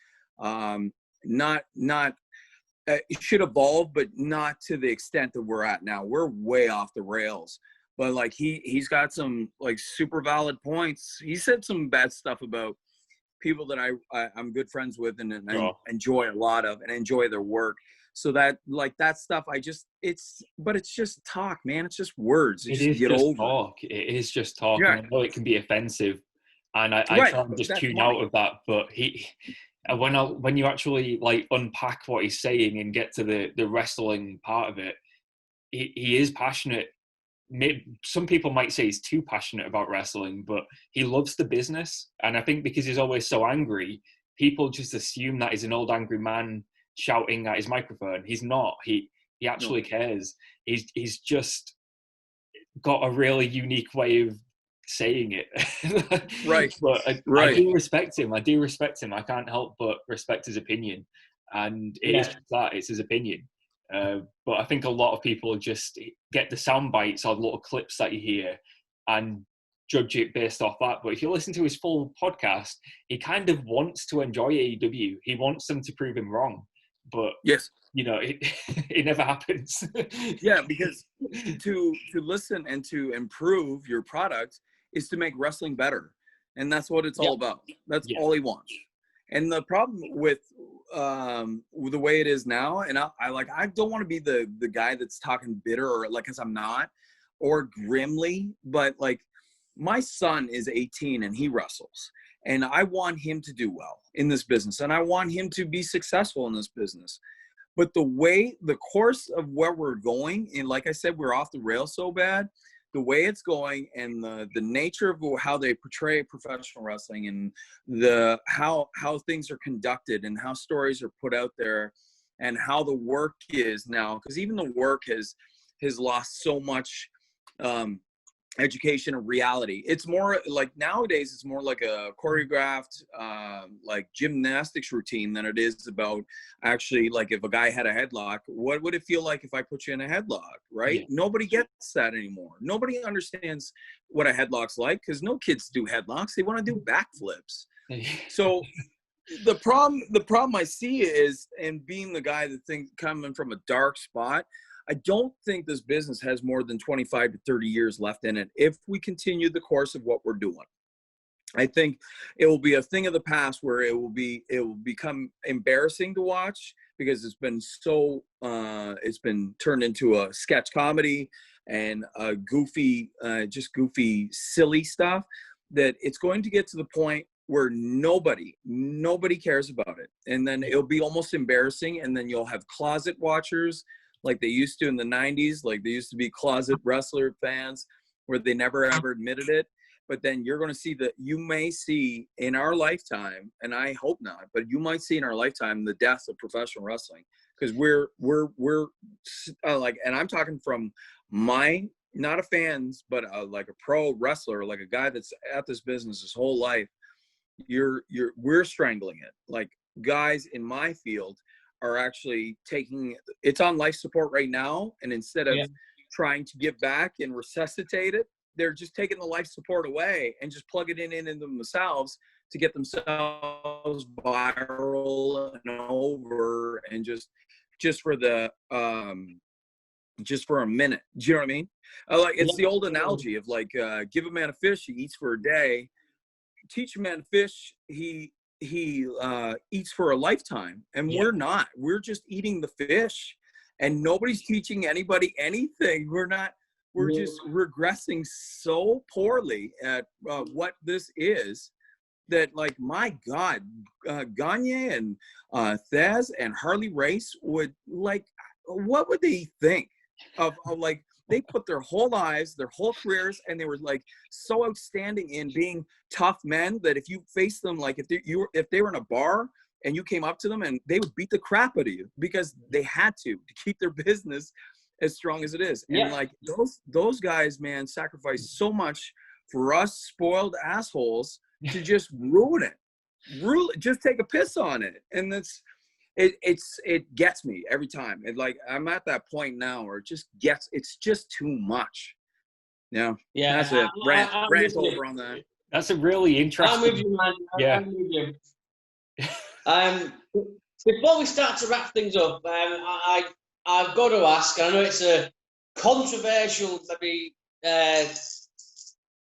it should evolve, but not to the extent that we're at now. We're way off the rails. But like he's got some like super valid points. He said some bad stuff about people that I'm good friends with and I enjoy a lot of and enjoy their work. So that like that stuff, it's just talk, man. It's just words. It is just talk. It is just talk. Yeah. And I know it can be offensive, and I try and just tune out of that. But when you actually like unpack what he's saying and get to the wrestling part of it, he is passionate. Some people might say he's too passionate about wrestling, but he loves the business. And I think because he's always so angry, people just assume that he's an old angry man shouting at his microphone. He's not. He actually cares. He's just got a really unique way of saying it. Right. But I do respect him. I can't help but respect his opinion. And it is just that. It's his opinion. But I think a lot of people just get the sound bites or little clips that you hear and judge it based off that. But if you listen to his full podcast, he kind of wants to enjoy AEW. He wants them to prove him wrong. But yes, you know, it never happens. Yeah, because to listen and to improve your product is to make wrestling better. And that's what it's all about. That's all he wants. And the problem with the way it is now, and I don't want to be the guy that's talking bitter or like, cause I'm not, or grimly, but like my son is 18 and he wrestles, and I want him to do well in this business, and I want him to be successful in this business. But the course of where we're going, and like I said, we're off the rails so bad. The way it's going and the nature of how they portray professional wrestling and how things are conducted and how stories are put out there and how the work is now, because even the work has lost so much education and reality. It's more like nowadays it's more like a choreographed like gymnastics routine than it is about actually, like, if a guy had a headlock, what would it feel like if I put you in a headlock, right? Nobody gets that anymore. Nobody understands what a headlock's like, because no kids do headlocks. They want to do backflips. So the problem I see is, and being the guy that thinks coming from a dark spot, I don't think this business has more than 25 to 30 years left in it if we continue the course of what we're doing. I think it will be a thing of the past where it will become embarrassing to watch, because it's been turned into a sketch comedy and a goofy, silly stuff, that it's going to get to the point where nobody cares about it. And then it'll be almost embarrassing. And then you'll have closet watchers, like they used to in the 90s, like they used to be closet wrestler fans where they never ever admitted it. but then you're going to see you may see in our lifetime, and I hope not, but you might see in our lifetime the death of professional wrestling, because we're like, and I'm talking from not a fans, but like a pro wrestler, like a guy that's at this business his whole life. We're strangling it. Like, guys in my field are actually it's on life support right now, and instead of trying to give back and resuscitate it, they're just taking the life support away and just plug it in themselves to get themselves viral and over, and just for the just for a minute. Do you know what I mean? Like, it's the old analogy of like, give a man a fish, he eats for a day. Teach a man to fish, he eats for a lifetime. And we're just eating the fish, and nobody's teaching anybody anything. We're just regressing so poorly at what this is, that, like, my God, Gagne and Thesz and Harley Race would, like, what would they think of like, they put their whole lives, their whole careers, and they were like so outstanding in being tough men that if you face them, like if they were in a bar and you came up to them, and they would beat the crap out of you because they had to keep their business as strong as it is. And like those guys, man, sacrifice so much for us spoiled assholes to just ruin it, just take a piss on it. And it gets me every time. It, like, I'm at that point now where it's just too much. Yeah. That's it. Rant over on that. That's a really interesting. I'm with you, man. I'm with you. Before we start to wrap things up, I've got to ask. I know it's a controversial, maybe,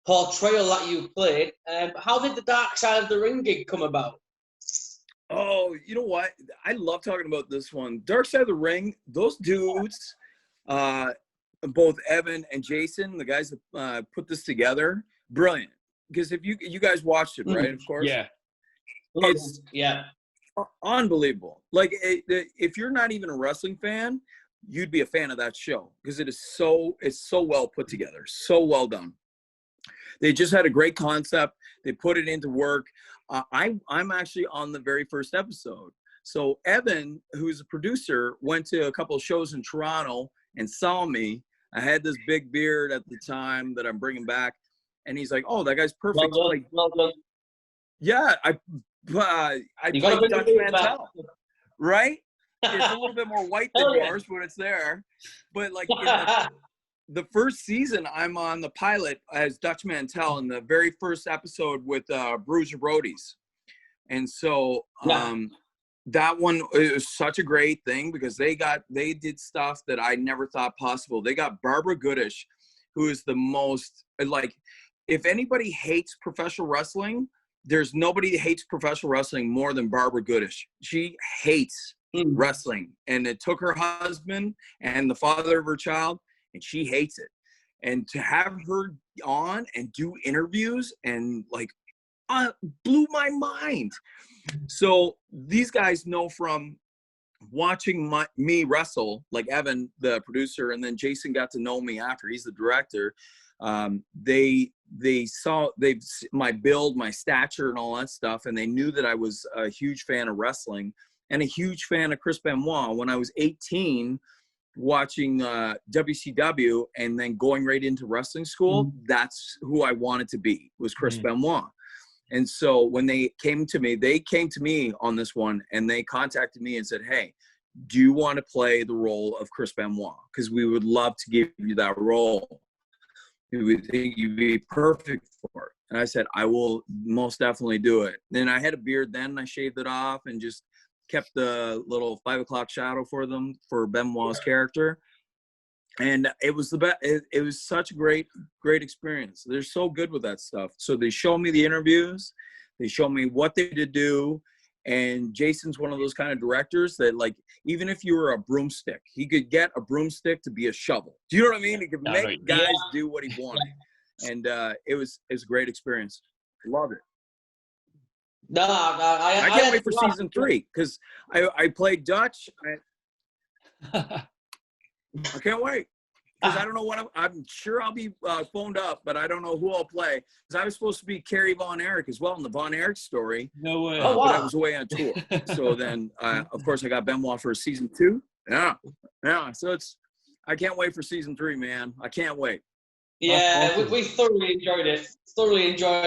portrayal that you played. How did the Dark Side of the Ring gig come about? Oh, you know what? I love talking about this one. Dark Side of the Ring, those dudes, both Evan and Jason, the guys that put this together, brilliant. Because if you guys watched it, right? Of course. Yeah. It's unbelievable. Like, if you're not even a wrestling fan, you'd be a fan of that show, because it's so well put together, so well done. They just had a great concept. They put it into work. I'm actually on the very first episode. So Evan, who's a producer, went to a couple of shows in Toronto and saw me. I had this big beard at the time that I'm bringing back, and he's like, "Oh, that guy's perfect." Well done. Yeah, I played Dutch Mantel, right? It's a little bit more white than yours, but it's there. But like, the first season, I'm on the pilot as Dutch Mantel in the very first episode with Bruiser Brodies. And so that one, it was such a great thing, because they did stuff that I never thought possible. They got Barbara Goodish, who is the most, like, if anybody hates professional wrestling, there's nobody that hates professional wrestling more than Barbara Goodish. She hates wrestling. And it took her husband and the father of her child, and she hates it. And to have her on and do interviews and like blew my mind. So these guys know from watching me wrestle, like Evan, the producer, and then Jason got to know me after. He's the director. They saw my build, my stature, and all that stuff, and they knew that I was a huge fan of wrestling and a huge fan of Chris Benoit. When I was 18, watching WCW and then going right into wrestling school, that's who I wanted to be, was Chris Benoit. And so when they came to me on this one, and they contacted me and said, "Hey, do you want to play the role of Chris Benoit? Because we would love to give you that role. We think you'd be perfect for it." And I said, "I will most definitely do it." Then I had a beard then. I shaved it off and just kept the little 5 o'clock shadow for them, for Benoit's character. And it was the best. It was such a great experience. They're so good with that stuff. So they show me the interviews. They show me what they did do. And Jason's one of those kind of directors that, like, even if you were a broomstick, he could get a broomstick to be a shovel. Do you know what I mean? He could make guys do what he wanted. And it was a great experience. Love it. No, I can't wait for season 3, because I played Dutch. I can't wait. because I don't know what I'm sure I'll be phoned up, but I don't know who I'll play. Because I was supposed to be Kerry Von Erich as well in the Von Erich story. No way. Oh, wow. But I was away on tour. So then, of course, I got Benoit for season 2. Yeah. So I can't wait for season 3, man. I can't wait. Yeah, awesome. we thoroughly enjoyed it.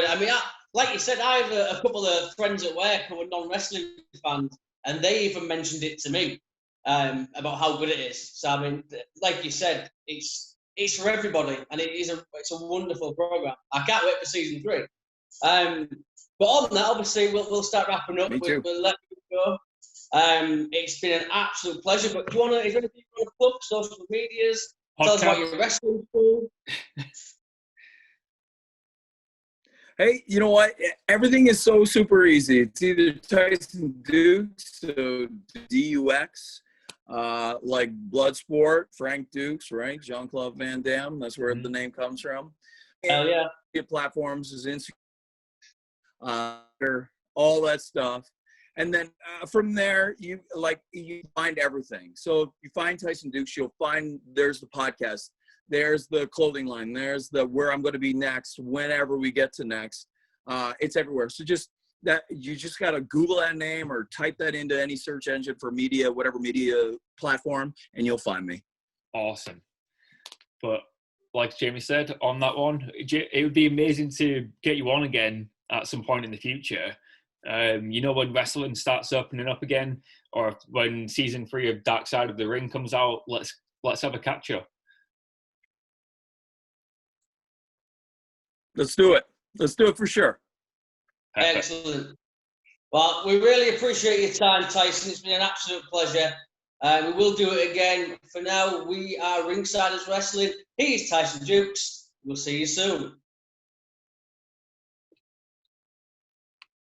I mean, like you said, I have a couple of friends at work who are non-wrestling fans, and they even mentioned it to me about how good it is. So I mean, like you said, it's for everybody, and it's a wonderful program. I can't wait for season 3. But on that, obviously, we'll start wrapping up. We'll let you go. It's been an absolute pleasure. But is there anything you want to plug? Social medias? Tell us about your wrestling school. Hey, you know what? Everything is so super easy. It's either Tyson Dux, so D-U-X, like Bloodsport, Frank Dux, right? Jean-Claude Van Damme. That's where the name comes from. Hell yeah. Platforms is Instagram, all that stuff. And then from there, you find everything. So if you find Tyson Dux, you'll find there's the podcast, there's the clothing line, there's the where I'm going to be next, whenever we get to next. It's everywhere. So you just got to Google that name or type that into any search engine for media, whatever media platform, and you'll find me. Awesome. But like Jamie said on that one, it would be amazing to get you on again at some point in the future. When wrestling starts opening up again, or when season 3 of Dark Side of the Ring comes out, let's have a catch up. Let's do it. Let's do it for sure. Perfect. Excellent. Well, we really appreciate your time, Tyson. It's been an absolute pleasure. We will do it again. For now, we are Ringsiders Wrestling. He's Tyson Dux. We'll see you soon.